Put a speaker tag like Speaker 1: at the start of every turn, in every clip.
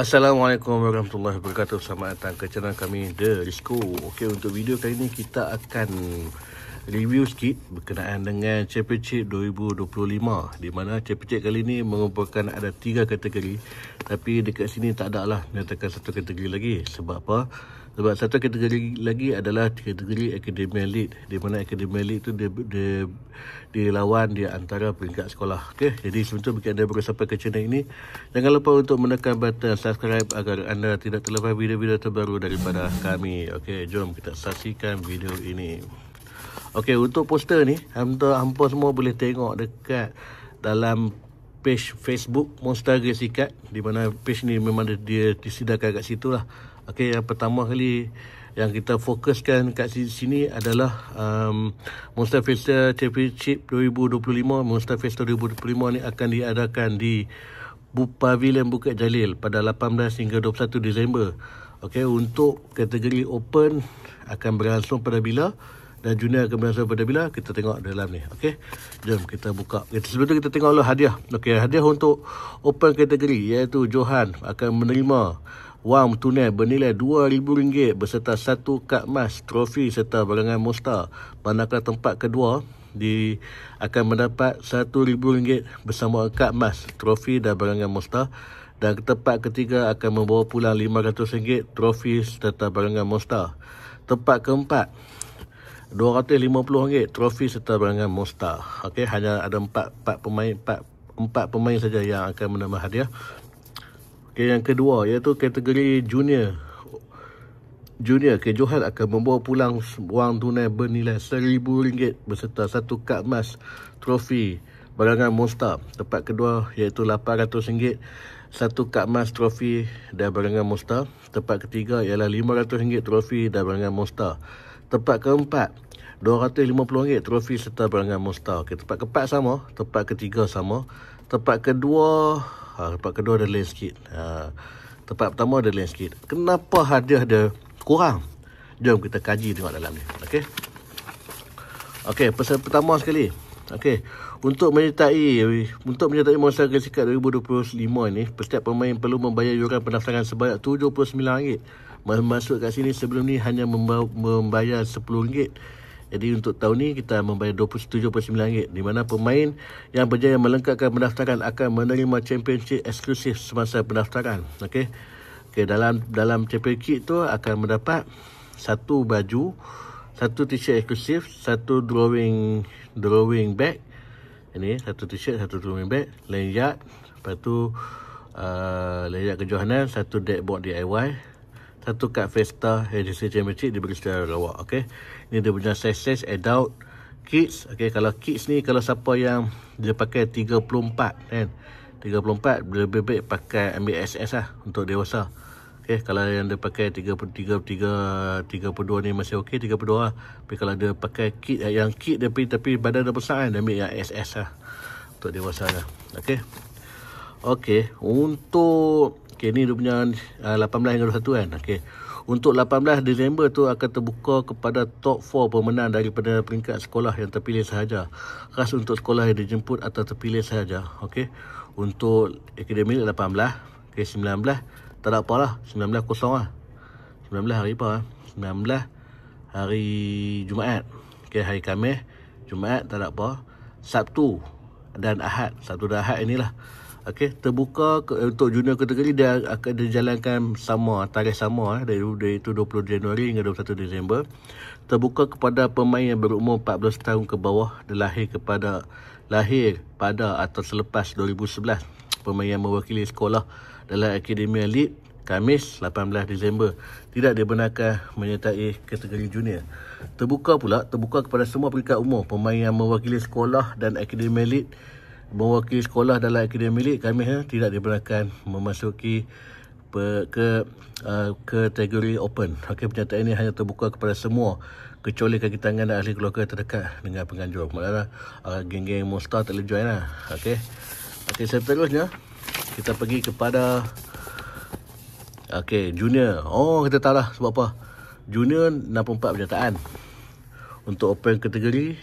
Speaker 1: Assalamualaikum warahmatullahi wabarakatuh. Selamat datang ke channel kami The Risco. Okey, untuk video kali ini kita akan review sikit berkenaan dengan Championship 2025, di mana Championship kali ini mengumpulkan ada 3 kategori, tapi dekat sini tak ada lah menyatakan satu kategori lagi. Sebab apa? Sebab satu kategori lagi adalah kategori Academia Lead, di mana Academia Lead tu dia dilawan di antara peringkat sekolah. Okey, jadi sebelum bagi anda baru sampai ke channel ini, jangan lupa untuk menekan button subscribe agar anda tidak terlepas video-video terbaru daripada kami. Okey, jom kita saksikan video ini. Okey, untuk poster ni hampa semua boleh tengok dekat dalam page Facebook Monster Grace Ikat, di mana page ni memang dia disidarkan kat situ lah. Okey, yang pertama kali yang kita fokuskan kat sini adalah Monster Fiesta Championship 2025. Monster Fiesta 2025 ni akan diadakan di Pavilion Bukit Jalil pada 18 hingga 21 Disember. Okey, untuk kategori Open akan berlangsung pada bila dan Junior akan berlangsung pada bila, kita tengok dalam ni. Okey, jom kita buka. Sebelum tu kita tengok dulu hadiah. Okey, hadiah untuk Open kategori iaitu Johan akan menerima wang tunai bernilai RM2,000 beserta 1 kad emas, trofi serta barangan Monster. Manakala tempat kedua akan mendapat RM1,000 bersama kad emas, trofi dan barangan Monster. Dan tempat ketiga akan membawa pulang RM500, trofi serta barangan Monster. Tempat keempat RM250, trofi serta barangan Monster. Okey, hanya ada 4 pemain saja yang akan menerima hadiah. Okay, yang kedua iaitu kategori Junior. Johan akan membawa pulang wang tunai bernilai RM1,000 beserta 1 kad emas, trofi, barangan Monster. Tempat kedua iaitu RM800, 1 kad emas, trofi dan barangan Monster. Tempat ketiga ialah RM500, trofi dan barangan Monster. Tempat keempat RM250, trofi serta barangan Monster. Okay, tempat keempat sama, tempat ketiga sama. Tempat kedua ada lain sikit. Tempat pertama ada lain sikit. Kenapa hadiah dia kurang? Jom kita kaji tengok dalam ni. Okey. Okey, pesan pertama sekali. Okey, untuk menyertai Monster Grace Ikat 2025 ni, setiap pemain perlu membayar yuran pendaftaran sebanyak RM79. Masuk kat sini sebelum ni hanya membayar RM10. Jadi untuk tahun ni kita membayar RM79, di mana pemain yang berjaya melengkapkan pendaftaran akan menerima championship eksklusif semasa pendaftaran. Okey. Okey, dalam championship tu akan mendapat 1 baju, 1 t-shirt eksklusif, 1 drawing bag. Ini 1 t-shirt, 1 drawing bag, lanyard, lepas tu lanyard kejohanan, 1 deckboard DIY, 1 kad Fiesta HDC Championship diberi secara rawak. Okey, ini dia punya size adult, kids. Okey, kalau kids ni, kalau siapa yang dia pakai 34 kan, 34 lebih baik pakai ambil SS lah untuk dewasa. Okey, kalau yang dia pakai 32 ni masih okey, 32 lah. Tapi kalau dia pakai kit yang kit dia tapi badan dia besar kan, dia ambil yang SS lah untuk dewasa lah. Okey. Okey, untuk ni dia punya 18 hingga 21 kan. Okey, untuk 18 Disember tu akan terbuka kepada top 4 pemenang daripada peringkat sekolah yang terpilih sahaja. Khas untuk sekolah yang dijemput atau terpilih sahaja. Okey, untuk akademik 18, okey 19 tak ada apalah, 19 kosong lah. 19 hari apa? 19 hari Jumaat. Okey, hari Khamis, Jumaat tak ada apa. Sabtu dan Ahad. Sabtu dan Ahad inilah. Okey, terbuka untuk junior kategori dia akan dijalankan sama, tarikh sama dari itu 20 Januari hingga 21 Disember. Terbuka kepada pemain yang berumur 14 tahun ke bawah dan lahir pada atau selepas 2011. Pemain yang mewakili sekolah dalam Academia Lead Khamis 18 Disember tidak dibenarkan menyertai kategori junior. Terbuka kepada semua peringkat umur. Pemain yang mewakili sekolah dan Academia Lead mewakili sekolah dalam Akademi League kami tidak dibenarkan memasuki kategori Open. Okey, penyertaan ini hanya terbuka kepada semua kecuali kaki tangan dan ahli keluarga terdekat dengan penganjur. Maksudnya geng-geng Monster tak boleh join lah. Okey, seterusnya kita pergi kepada Junior. Kita tahu lah sebab apa. Junior 64 penyertaan. Untuk Open kategori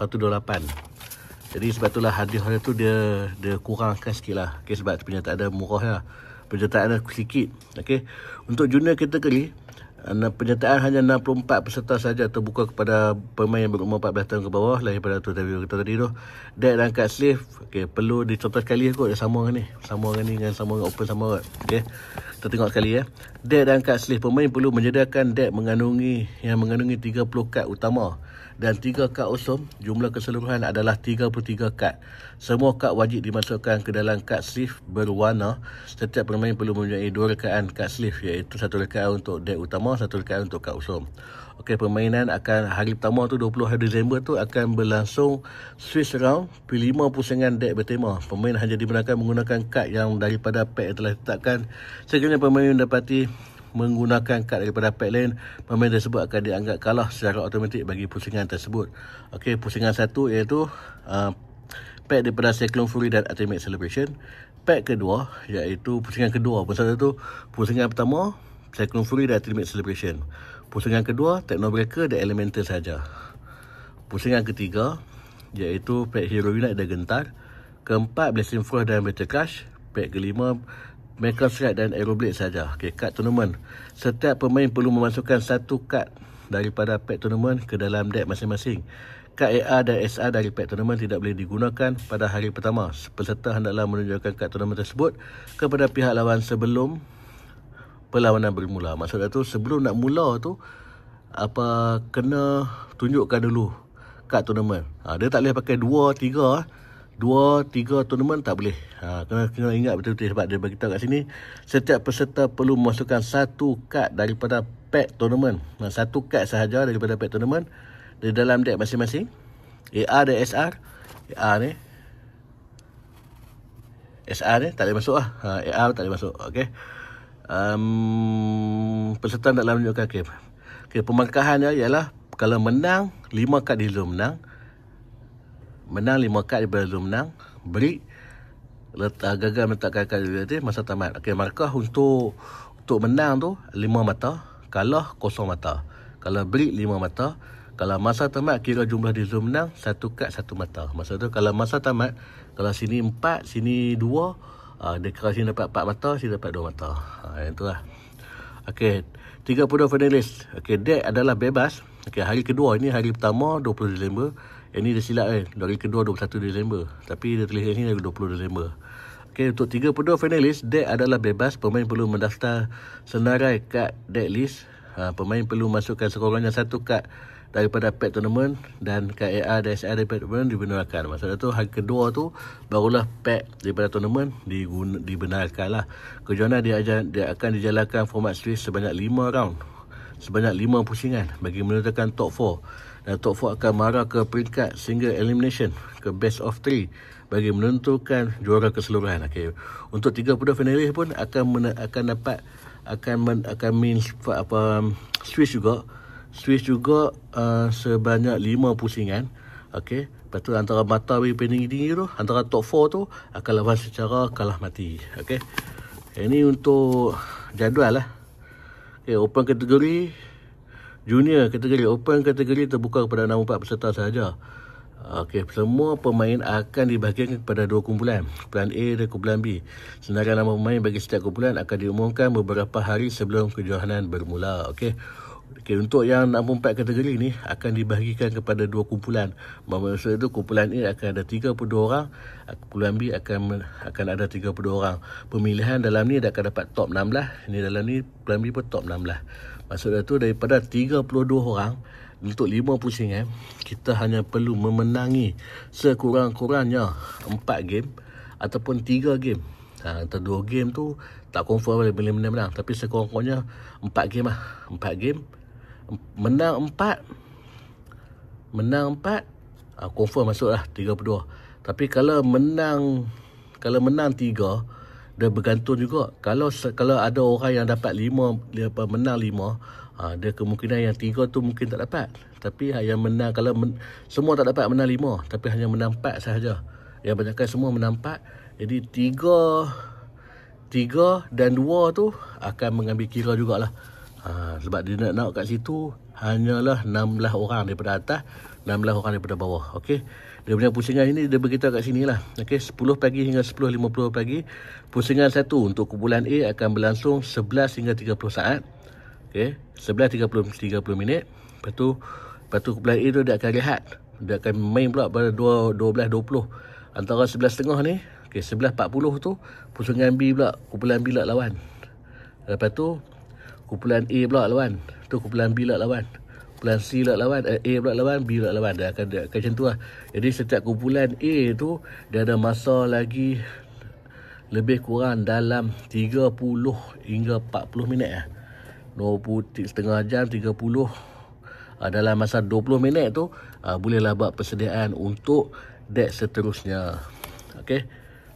Speaker 1: 128. Jadi sebab itulah hadiah tu dia kurangkan sikit lah. Okay, sebab penyertaan dia murah lah. Penyertaan dia sikit. Okay. Untuk junior kategori, penyertaan hanya 64 peserta saja terbuka kepada pemain yang berumur 14 tahun ke bawah. Lahir pada tu kita tadi tu. Deck dan kad sleeve, okay, perlu dicontoh sekali kot. Dia sama dengan ni. Sama dengan ni dengan sama dengan open sama kot. Okay. Kita tengok sekali ya. Deck dan kad sleeve, pemain perlu menyediakan deck mengandungi 30 kad utama dan 3 kad usum. Jumlah keseluruhan adalah 33 kad. Semua kad wajib dimasukkan ke dalam kad sleeve berwarna. Setiap pemain perlu mempunyai 2 rekaan kad sleeve, iaitu 1 rekaan untuk deck utama, 1 rekaan untuk kad usum. Okey, permainan akan hari pertama tu 20 hari Disember tu akan berlangsung Swiss round, 5 pusingan deck bertema. Pemain hanya dibenarkan menggunakan kad yang daripada pack yang telah ditetapkan. Sekiranya pemain mendapati menggunakan kad daripada pack lain, pemain tersebut akan dianggap kalah secara automatik bagi pusingan tersebut. Okey, pusingan satu iaitu pack daripada Cyclone Fury dan Ultimate Celebration. Pack kedua iaitu pusingan kedua. Pasal tu pusingan pertama Cyclone Fury dan Ultimate Celebration. Pusingan kedua Technobreaker dan Elemental saja. Pusingan ketiga iaitu pack Hero Unite dan Gentar. Keempat Blessing Frost dan Battle Crush. Pack kelima Mecha Strike dan Aeroblade saja. Okey, kad tournament. Setiap pemain perlu memasukkan 1 kad daripada pack tournament ke dalam deck masing-masing. Kad AR dan SR dari pack tournament tidak boleh digunakan pada hari pertama. Peserta hendaklah menunjukkan kad tournament tersebut kepada pihak lawan sebelum perlawanan bermula. Maksudnya tu sebelum nak mula tu kena tunjukkan dulu kad tournament. Dia tak boleh pakai 2-3 tournament tak boleh. Kena ingat betul-betul sebab dia beritahu kat sini setiap peserta perlu memasukkan 1 kad daripada pack tournament. 1 kad sahaja daripada pack tournament di dalam deck masing-masing. AR dan SR. SR ni tak boleh masuk lah. AR tak boleh masuk. Okey. Peserta nak menunjukkan pemangkahannya ialah kalau menang 5 kad di zone menang 5 kad daripada zone menang, break, gagal meletakkan kad di masa tamat. Okey, markah untuk menang tu 5 mata, kalah 0 mata. Kalau break 5 mata, kalau masa tamat kira jumlah di zone menang 1 kad 1 mata. Maksud tu kalau masa tamat, kalau sini 4, sini 2, dia kira sini dapat 4 mata, sini dapat 2 mata. Yang tu lah. Okey, 32 finalis. Okey, deck adalah bebas. Okey, hari kedua ini, hari pertama 20 Disember. Ini dia silap hari kedua 21 Disember. Tapi dia tulis sini 20 Disember. Okey, untuk 32 finalis, deck adalah bebas. Pemain perlu mendaftar senarai kad deck list. Pemain perlu masukkan sekurang-kurangnya 1 kad daripada pack tournament dan kad AR dan SR daripada tournament dibenarkan. Maksudnya tu hari kedua tu barulah pack daripada tournament dibenarkan lah. Kejohanan dia akan dijalankan format Swiss sebanyak 5 round, sebanyak 5 pusingan bagi menentukan top 4. Dan top 4 akan marah ke peringkat single elimination ke best of 3 bagi menentukan juara keseluruhan. Okey, untuk 32 finalis pun akan main Swiss juga sebanyak 5 pusingan. Okey, lepas tu antara mata tinggi tu, antara top 4 tu akan lawan secara kalah mati. Okey, ini untuk jadual lah. Okey, open kategori, junior kategori, open kategori terbuka kepada 64 peserta sahaja. Okey, semua pemain akan dibahagikan kepada 2 kumpulan, kumpulan A dan kumpulan B. Senarai nama pemain bagi setiap kumpulan akan diumumkan beberapa hari sebelum kejohanan bermula. Okey. Okey, untuk yang 64 kategori ni akan dibahagikan kepada 2 kumpulan. Maksud itu kumpulan A akan ada 32 orang, kumpulan B akan ada 32 orang. Pemilihan dalam ni akan dapat top 16. Ini dalam ni kumpulan B pun top 16. Maksudnya tu daripada 32 orang untuk 5 pusingan, kita hanya perlu memenangi sekurang-kurangnya 4 game ataupun 3 game. Antara 2 game tu tak confirm boleh menang, tapi sekurang-kurangnya 4 game lah. 4 game menang 4 confirm masuk lah 32. Tapi kalau menang 3, dia bergantung juga. Kalau ada orang yang dapat 5, dia menang 5, dia kemungkinan yang 3 tu mungkin tak dapat. Tapi yang menang, kalau semua tak dapat menang 5, tapi hanya menang 4 sahaja. Yang banyakkan semua menang 4. Jadi 3 dan 2 tu akan mengambil kira jugalah. Sebab dia nak kat situ hanyalah 16 orang daripada atas, 16 orang daripada bawah. Okey. Dia punya pusingan ini dia beritahu kat sini lah. Okey, 10 pagi hingga 10.50 pagi. Pusingan 1 untuk kumpulan A akan berlangsung 11 hingga 30 saat. Okey, 11.30 minit. Lepas tu kumpulan A tu dia akan rehat. Dia akan main pula pada 12.20. Antara 11.30 ni, okey, 11.40 tu pusingan B pula, kumpulan B lah lawan. Lepas tu kumpulan A pula lawan. Tu kumpulan B lah lawan. Kumpulan C lah lawan, A pula lawan, B pula lawan. Dia akan macam tu lah. Jadi setiap kumpulan A tu dia ada masa lagi lebih kurang dalam 30 hingga 40 minit lah. 20 setengah jam, 30 dalam masa 20 minit tu bolehlah buat persediaan untuk deck seterusnya. Okey,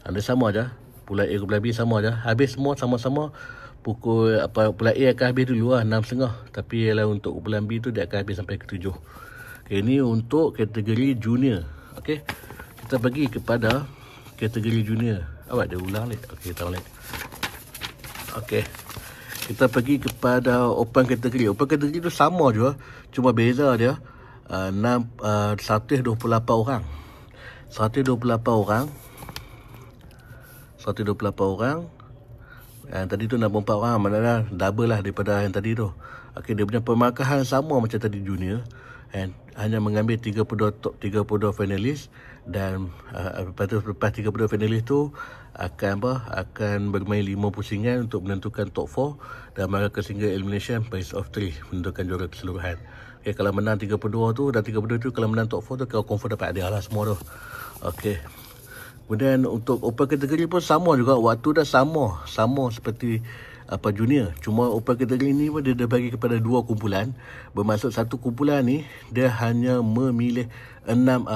Speaker 1: anda sama aja. Kumpulan A kumpulan B sama aja. Habis semua sama-sama pukul kumpulan A akan habis dulu lah 6.30. Tapi ialah untuk kumpulan B tu dia akan habis sampai ke 7. Okay, ini untuk kategori junior. Okey, kita pergi kepada kategori junior. Awak dia ulang ni. Okey, kita ulang. Okey, kita pergi kepada open kategori. Open kategori tu sama juga, cuma beza dia 128 orang. 128 orang. 128 orang. Yang tadi tu 64 orang, maknanya double lah daripada yang tadi tu. Okey, dia punya pemarkahan sama macam tadi junior. Hanya mengambil 32 finalis dan lepas 32 finalis tu akan bermain 5 pusingan untuk menentukan top 4 dan mereka single elimination best of 3 menentukan juara keseluruhan. Okey, kalau menang 32 tu dan 32 tu kalau menang top 4 tu kau confirm dapat hadiah lah semua tu. Okey. Kemudian untuk open kategori pun sama juga, waktu dah sama seperti junior. Cuma open kategori ni pun dia bagi kepada 2 kumpulan. Bermaksud satu kumpulan ni dia hanya memilih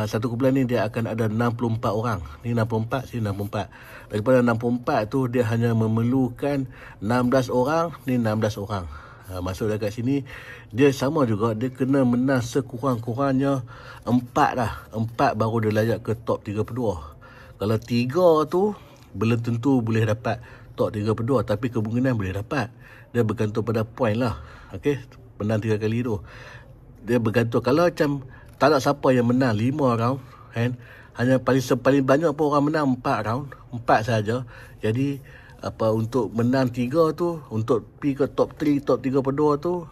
Speaker 1: satu kumpulan ni dia akan ada 64 orang. Ni 64, sini 64. Daripada 64 tu dia hanya memerlukan 16 orang, ni 16 orang. Maksud dekat sini dia sama juga, dia kena menang sekurang-kurangnya 4 lah. 4 baru dia layak ke top 32. Kalau 3 tu belum tentu boleh dapat top 32, tapi kemungkinan boleh dapat. Dia bergantung pada point lah. Okey, menang 3 kali tu. Dia bergantung, kalau macam tak ada siapa yang menang 5 round kan, hanya paling banyak pun orang menang 4 round, 4 saja. Jadi untuk menang 3 tu, untuk pergi ke top 3, top 32 tu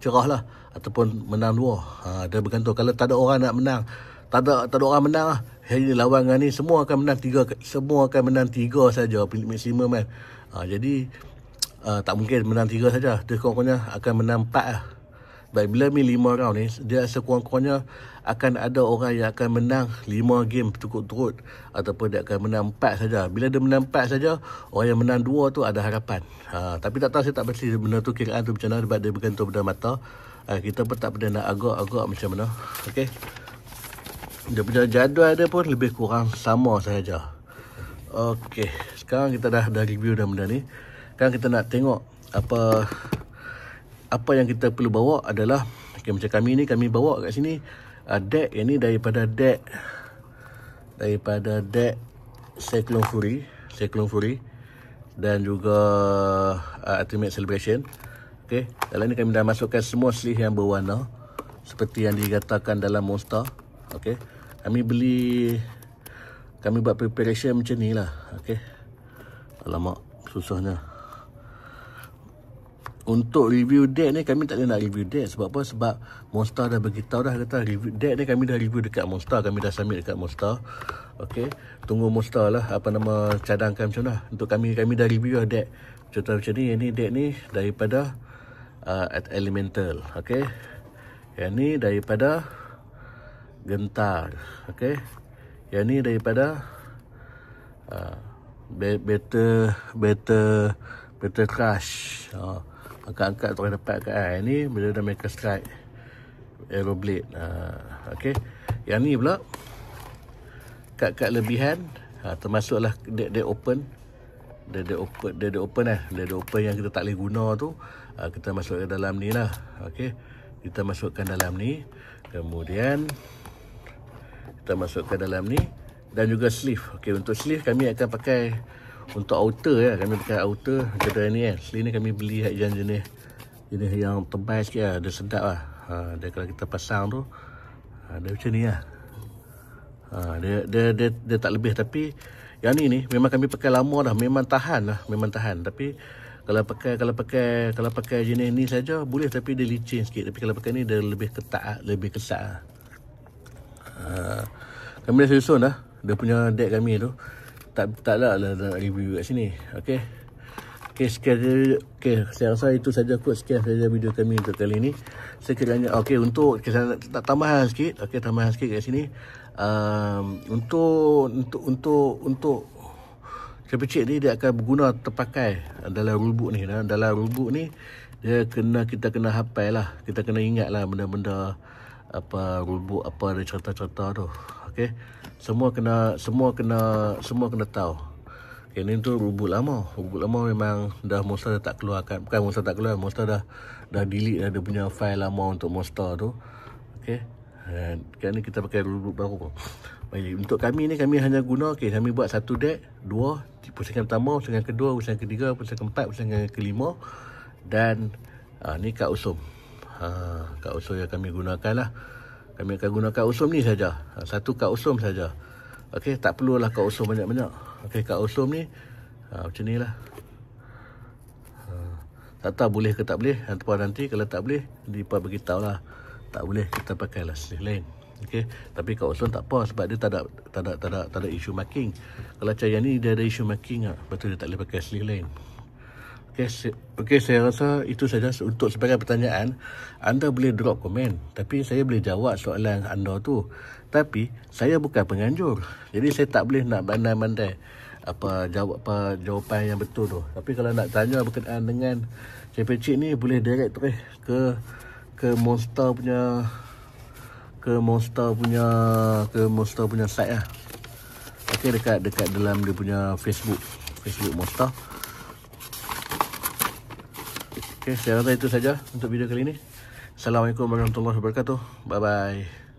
Speaker 1: cerah lah, ataupun menang 2. Dia bergantung. Kalau tak ada orang nak menang, tak ada orang menang lah, hari ni lawan dengan ni semua akan menang 3 saja maksimum kan. Jadi tak mungkin menang 3 saja. Dia kurang-kurangnya akan menang 4 lah. Baik, bila ni 5 round ni, dia sekurang-kurangnya akan ada orang yang akan menang 5 game berturut-turut, ataupun dia akan menang 4 saja. Bila dia menang 4 saja, orang yang menang 2 tu ada harapan. Tapi tak tahu, saya tak pasti benda tu kiraan tu macam mana, sebab dia bergantung pada mata. Kita pun tak pernah nak agak-agak macam mana. Okey, dia punya jadual dia pun lebih kurang sama saja. Okey, sekarang kita dah review dah benda ni. Sekarang kita nak tengok apa yang kita perlu bawa adalah, okay, macam kami bawa kat sini deck yang ni daripada deck Cyclone Fury dan juga Ultimate Celebration. Okey, dalam ni kami dah masukkan semua sleeve yang berwarna seperti yang dikatakan dalam Monster. Okey, kami buat preparation macam ni lah. Okey, alamak susahnya. Untuk review deck ni kami tak boleh nak review deck. Sebab apa? Sebab Monster dah beritahu dah, kata review deck ni kami dah review dekat Monster, kami dah submit dekat Monster. Okey, tunggu Monster lah cadangkan macam mana. Untuk kami dah review lah deck. Contoh macam ni, ini deck ni daripada Elemental. Okey, yang ni daripada Gentar. Okey, yang ni daripada Better Crush. Angkat-angkat tu dapat kat ni bila dah Mega Strike Aeroblade. Okey, yang ni pula kad-kad lebihan, termasuklah deck open. Deck open yang kita tak boleh guna tu, kita masukkan dalam ni lah. Okey, kita masukkan dalam ni, kemudian kita masukkan dalam ni, dan juga sleeve. Okey, untuk sleeve kami akan pakai untuk outer ya, kami pakai outer macam ni kan. Sleeve ni kami beli yang jenis yang tebal sikit lah, dia sedap lah. Dia kalau kita pasang tu dia macam ni lah. Dia tak lebih, tapi yang ni memang kami pakai lama dah, memang tahan. Tapi kalau pakai jenis ni saja boleh, tapi dia licin sikit. Tapi kalau pakai ni dia lebih ketat, lebih kesat. Kami dah susun dah dia punya deck kami tu. Tak lah review kat sini. Okey, sekian je. Okey, saya rasa itu saja kot. Sekian saja video kami untuk kali ni. Sekiranya untuk saya nak tambahan sikit. Okey, tambahan sikit kat sini. Untuk kepecik ni dia akan berguna terpakai dalam rulebook ni. Dalam rulebook ni kita kena hafal lah. Kita kena ingat lah benda-benda apa rulebook, apa ada cerita-cerita tu. Okey, semua kena tahu. Okay, ni tu rulebook lama. Rulebook lama memang dah monster dah tak keluarkan. Bukan monster tak keluar, monster dah delete dah dia punya file lama untuk monster tu. Okey. Kan ni kita pakai rulebook baru. Baik, untuk kami ni kami hanya guna kami buat satu deck, 2 pusingan pertama, pusingan kedua, pusingan ketiga, pusingan keempat, pusingan kelima, dan ni kad usum. Kad usum yang kami gunakan lah. Kami akan gunakan usum ni saja. Satu kad usum saja. Okey, tak perlulah kad usum banyak-banyak. Okey, kad usum ni macam ni lah. Tak tahu boleh ke tak boleh. Nanti kalau tak boleh, Dipa beritahu lah. Tak boleh, kita pakai lah sleeve lain. Okey, tapi kad usum tak apa sebab dia tak ada isu marking. Kalau macam yang ni dia ada isu marking, betul dia tak boleh pakai sleeve lain. Okey, saya rasa itu saja untuk sebagai pertanyaan. Anda boleh drop komen, tapi saya boleh jawab soalan anda tu. Tapi saya bukan penganjur, jadi saya tak boleh nak bandai-bandai jawapan yang betul tu. Tapi kalau nak tanya berkenaan dengan kepecik ni, boleh direct terus ke monster punya site lah. Okey, dekat dalam dia punya Facebook monster. Okey, saya rasa itu saja untuk video kali ini. Assalamualaikum warahmatullahi wabarakatuh. Bye bye.